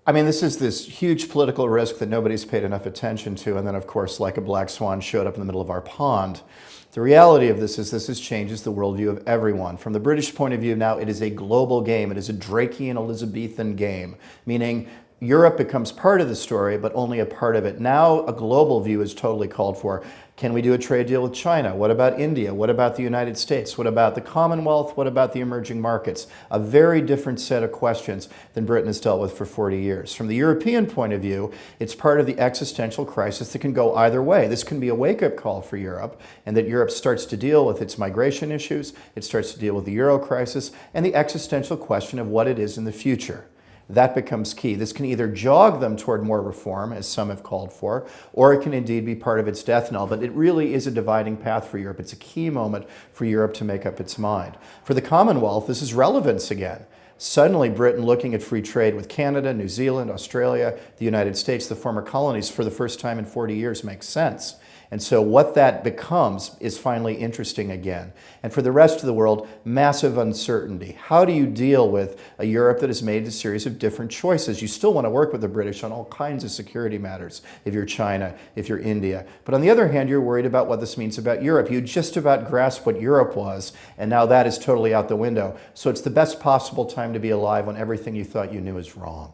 I mean, this huge political risk that nobody's paid enough attention to, and then, of course, like a black swan, showed up in the middle of our pond. The reality of this is changes the worldview of everyone. From the British point of view now, it is a global game. It is a Drakean Elizabethan game, meaning Europe becomes part of the story, but only a part of it. Now a global view is totally called for. Can we do a trade deal with China? What about India? What about the United States? What about the Commonwealth? What about the emerging markets? A very different set of questions than Britain has dealt with for 40 years. From the European point of view, it's part of the existential crisis that can go either way. This can be a wake-up call for Europe, and that Europe starts to deal with its migration issues, it starts to deal with the euro crisis, and the existential question of what it is in the future. That becomes key. This can either jog them toward more reform, as some have called for, or it can indeed be part of its death knell. But it really is a dividing path for Europe. It's a key moment for Europe to make up its mind. For the Commonwealth, this is relevance again. Suddenly, Britain looking at free trade with Canada, New Zealand, Australia, the United States, the former colonies, for the first time in 40 years makes sense. And so what that becomes is finally interesting again. And for the rest of the world, massive uncertainty. How do you deal with a Europe that has made a series of different choices? You still want to work with the British on all kinds of security matters, if you're China, if you're India. But on the other hand, you're worried about what this means about Europe. You just about grasped what Europe was, and now that is totally out the window. So it's the best possible time to be alive when everything you thought you knew is wrong.